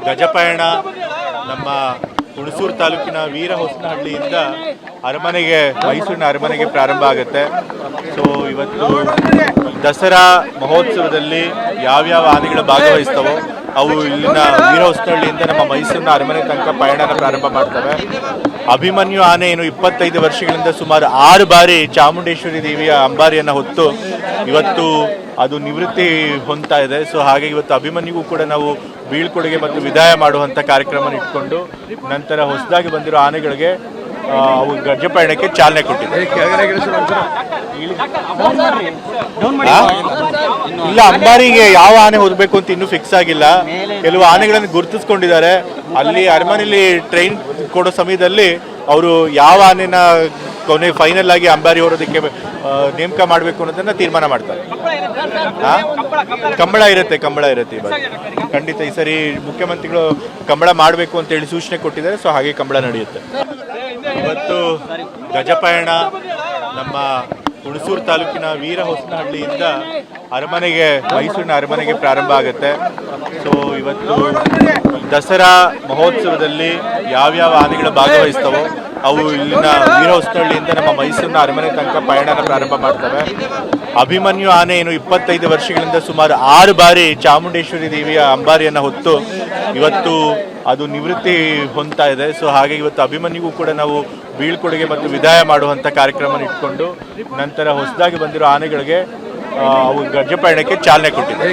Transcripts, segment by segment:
ಗಜಪಯಣ ನಮ್ಮ ಹುಣಸೂರು ತಾಲೂಕಿನ ವೀರಹೊಸನಹಳ್ಳಿಯಿಂದ ಅರಮನೆಗೆ ಮೈಸೂರಿನ ಅರಮನೆಗೆ ಪ್ರಾರಂಭ ಆಗುತ್ತೆ. ಸೊ ಇವತ್ತು ದಸರಾ ಮಹೋತ್ಸವದಲ್ಲಿ ಯಾವ್ಯಾವ ಆನೆಗಳು ಭಾಗವಹಿಸ್ತವೋ ಅವು ಇಲ್ಲಿನ ವೀರಹೊಸನಹಳ್ಳಿಯಿಂದ ನಮ್ಮ ಮೈಸೂರಿನ ಅರಮನೆ ತನಕ ಪಯಣನ ಪ್ರಾರಂಭ ಮಾಡ್ತವೆ. ಅಭಿಮನ್ಯು ಆನೆ ಏನು 25 ವರ್ಷಗಳಿಂದ ಸುಮಾರು 6 ಬಾರಿ ಚಾಮುಂಡೇಶ್ವರಿ ದೇವಿಯ ಅಂಬಾರಿಯನ್ನು ಹೊತ್ತು ಇವತ್ತು ಅದು ನಿವೃತ್ತಿ ಹೊಂದ್ತಾ ಇದೆ. ಸೊ ಹಾಗೆ ಇವತ್ತು ಅಭಿಮನ್ಯುಗೂ ಕೂಡ ನಾವು ಬೀಳ್ಕೊಡುಗೆ ಮತ್ತು ವಿದಾಯ ಮಾಡುವಂಥ ಕಾರ್ಯಕ್ರಮ ಇಟ್ಕೊಂಡು ನಂತರ ಹೊಸದಾಗಿ ಬಂದಿರೋ ಆನೆಗಳಿಗೆ ಅವು ಗಜಪಯಣಕ್ಕೆ ಚಾಲನೆ ಕೊಟ್ಟಿದೆ. ಇಲ್ಲ, ಅಂಬಾರಿಗೆ ಯಾವ ಆನೆ ಹೊರಬೇಕು ಅಂತ ಇನ್ನೂ ಫಿಕ್ಸ್ ಆಗಿಲ್ಲ. ಕೆಲವು ಆನೆಗಳನ್ನು ಗುರುತಿಸ್ಕೊಂಡಿದ್ದಾರೆ. ಅಲ್ಲಿ ಅರಮನೆಯಲ್ಲಿ ಟ್ರೈನ್ ಕೊಡೋ ಸಮಯದಲ್ಲಿ ಅವರು ಯಾವ ಆನೆನ ಕೊನೆ ಫೈನಲ್ ಆಗಿ ಅಂಬಾರಿ ಹೊರೋದಕ್ಕೆ ನೇಮಕ ಮಾಡಬೇಕು ಅನ್ನೋದನ್ನ ತೀರ್ಮಾನ ಮಾಡ್ತಾರೆ. ಕಂಬಳ ಇರುತ್ತೆ ಇವಾಗ ಖಂಡಿತ ಈ ಸರಿ ಮುಖ್ಯಮಂತ್ರಿಗಳು ಕಂಬಳ ಮಾಡಬೇಕು ಅಂತ ಹೇಳಿ ಸೂಚನೆ ಕೊಟ್ಟಿದ್ದಾರೆ. ಸೊ ಹಾಗೆ ಕಂಬಳ ನಡೆಯುತ್ತೆ. ಇವತ್ತು ಗಜಪಯಣ ನಮ್ಮ ಹುಣಸೂರು ತಾಲೂಕಿನ ವೀರಹೊಸನಹಳ್ಳಿಯಿಂದ ಮೈಸೂರಿನ ಅರಮನೆಗೆ ಪ್ರಾರಂಭ ಆಗುತ್ತೆ. ಸೊ ಇವತ್ತು ದಸರಾ ಮಹೋತ್ಸವದಲ್ಲಿ ಯಾವ್ಯಾವ ಆನೆಗಳು ಭಾಗವಹಿಸ್ತವೋ ಅವು ಇಲ್ಲಿನ ವೀರಹೊಸನಹಳ್ಳಿಯಿಂದ ನಮ್ಮ ಮೈಸೂರಿನ ಅರಮನೆ ತನಕ ಪಯಣನ ಪ್ರಾರಂಭ ಮಾಡ್ತವೆ. ಅಭಿಮನ್ಯು ಆನೆ ಏನು 25 ವರ್ಷಗಳಿಂದ ಸುಮಾರು 6 ಬಾರಿ ಚಾಮುಂಡೇಶ್ವರಿ ದೇವಿಯ ಅಂಬಾರಿಯನ್ನು ಹೊತ್ತು ಇವತ್ತು ಅದು ನಿವೃತ್ತಿ ಹೊಂದ್ತಾ ಇದೆ. ಸೊ ಹಾಗೆ ಇವತ್ತು ಅಭಿಮನ್ಯುಗೂ ಕೂಡ ನಾವು ಬೀಳ್ಕೊಡುಗೆ ಮತ್ತು ವಿದಾಯ ಮಾಡುವಂಥ ಕಾರ್ಯಕ್ರಮ ಇಟ್ಕೊಂಡು ನಂತರ ಹೊಸದಾಗಿ ಬಂದಿರೋ ಆನೆಗಳಿಗೆ ಅವು ಗಜಪಯಣಕ್ಕೆ ಚಾಲನೆ ಕೊಟ್ಟಿದೆ.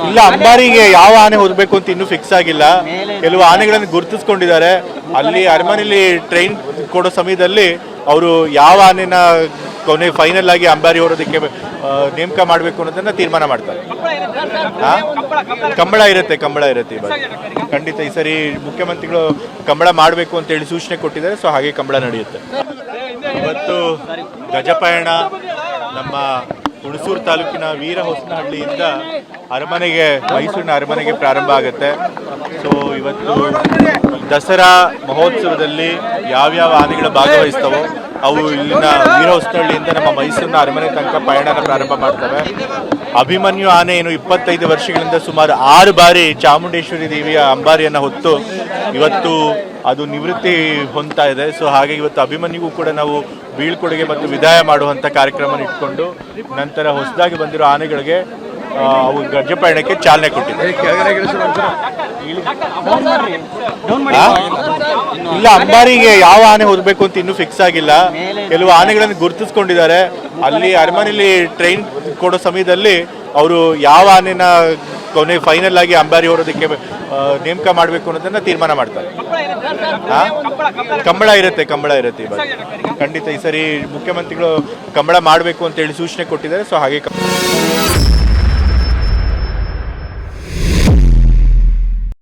ಇಲ್ಲ, ಅಂಬಾರಿಗೆ ಯಾವ ಆನೆ ಹೊರಬೇಕು ಅಂತ ಇನ್ನೂ ಫಿಕ್ಸ್ ಆಗಿಲ್ಲ. ಕೆಲವು ಆನೆಗಳನ್ನು ಗುರುತಿಸ್ಕೊಂಡಿದ್ದಾರೆ. ಅಲ್ಲಿ ಅರಮನೆಯಲ್ಲಿ ಟ್ರೈನ್ ಕೊಡೋ ಸಮಯದಲ್ಲಿ ಅವರು ಯಾವ ಆನೆನ ಕೊನೆ ಫೈನಲ್ ಆಗಿ ಅಂಬಾರಿ ಹೊರೋದಕ್ಕೆ ನೇಮಕ ಮಾಡಬೇಕು ಅನ್ನೋದನ್ನ ತೀರ್ಮಾನ ಮಾಡ್ತಾರೆ. ಕಂಬಳ ಇರುತ್ತೆ ಇವಾಗ ಖಂಡಿತ ಈ ಸರಿ ಮುಖ್ಯಮಂತ್ರಿಗಳು ಕಂಬಳ ಮಾಡಬೇಕು ಅಂತ ಹೇಳಿ ಸೂಚನೆ ಕೊಟ್ಟಿದ್ದಾರೆ. ಸೊ ಹಾಗೆ ಕಂಬಳ ನಡೆಯುತ್ತೆ. ಇವತ್ತು ಗಜಪಯಣ ನಮ್ಮ ಹುಣಸೂರು ತಾಲೂಕಿನ ವೀರಹೊಸನಹಳ್ಳಿಯಿಂದ ಮೈಸೂರಿನ ಅರಮನೆಗೆ ಪ್ರಾರಂಭ ಆಗುತ್ತೆ. ಸೊ ಇವತ್ತು ದಸರಾ ಮಹೋತ್ಸವದಲ್ಲಿ ಯಾವ್ಯಾವ ಆನೆಗಳು ಭಾಗವಹಿಸ್ತವೋ ಅವು ಇಲ್ಲಿನ ವೀರಹೊಸನಹಳ್ಳಿಯಿಂದ ನಮ್ಮ ಮೈಸೂರಿನ ಅರಮನೆ ತನಕ ಪಯಣನ ಪ್ರಾರಂಭ ಮಾಡ್ತವೆ. ಅಭಿಮನ್ಯು ಆನೆ ಏನು 25 ವರ್ಷಗಳಿಂದ ಸುಮಾರು 6 ಬಾರಿ ಚಾಮುಂಡೇಶ್ವರಿ ದೇವಿಯ ಅಂಬಾರಿಯನ್ನು ಹೊತ್ತು ಇವತ್ತು ಅದು ನಿವೃತ್ತಿ ಹೊಂದ್ತಾ ಇದೆ. ಸೊ ಹಾಗೆ ಇವತ್ತು ಅಭಿಮನ್ಯುಗೂ ಕೂಡ ನಾವು ಬೀಳ್ಕೊಡುಗೆ ಮತ್ತು ವಿದಾಯ ಮಾಡುವಂಥ ಕಾರ್ಯಕ್ರಮ ಇಟ್ಕೊಂಡು ನಂತರ ಹೊಸದಾಗಿ ಬಂದಿರೋ ಆನೆಗಳಿಗೆ ಅವು ಗಜಪಯಣಕ್ಕೆ ಚಾಲನೆ ಕೊಟ್ಟಿದೆ. ಇಲ್ಲ, ಅಂಬಾರಿಗೆ ಯಾವ ಆನೆ ಹೊರಬೇಕು ಅಂತ ಇನ್ನೂ ಫಿಕ್ಸ್ ಆಗಿಲ್ಲ. ಕೆಲವು ಆನೆಗಳನ್ನು ಗುರುತಿಸ್ಕೊಂಡಿದ್ದಾರೆ. ಅಲ್ಲಿ ಅರಮನೆಯಲ್ಲಿ ಟ್ರೈನ್ ಕೊಡೋ ಸಮಯದಲ್ಲಿ ಅವರು ಯಾವ ಆನೆನ ಕೊನೆ ಫೈನಲ್ ಆಗಿ ಅಂಬಾರಿ ಹೊರೋದಕ್ಕೆ ನೇಮಕ ಮಾಡಬೇಕು ಅನ್ನೋದನ್ನ ತೀರ್ಮಾನ ಮಾಡ್ತಾರೆ. ಕಂಬಳ ಇರುತ್ತೆ ಇವಾಗ ಖಂಡಿತ ಈ ಸರಿ ಮುಖ್ಯಮಂತ್ರಿಗಳು ಕಂಬಳ ಮಾಡಬೇಕು ಅಂತ ಹೇಳಿ ಸೂಚನೆ ಕೊಟ್ಟಿದ್ದಾರೆ. ಸೊ ಹಾಗೆ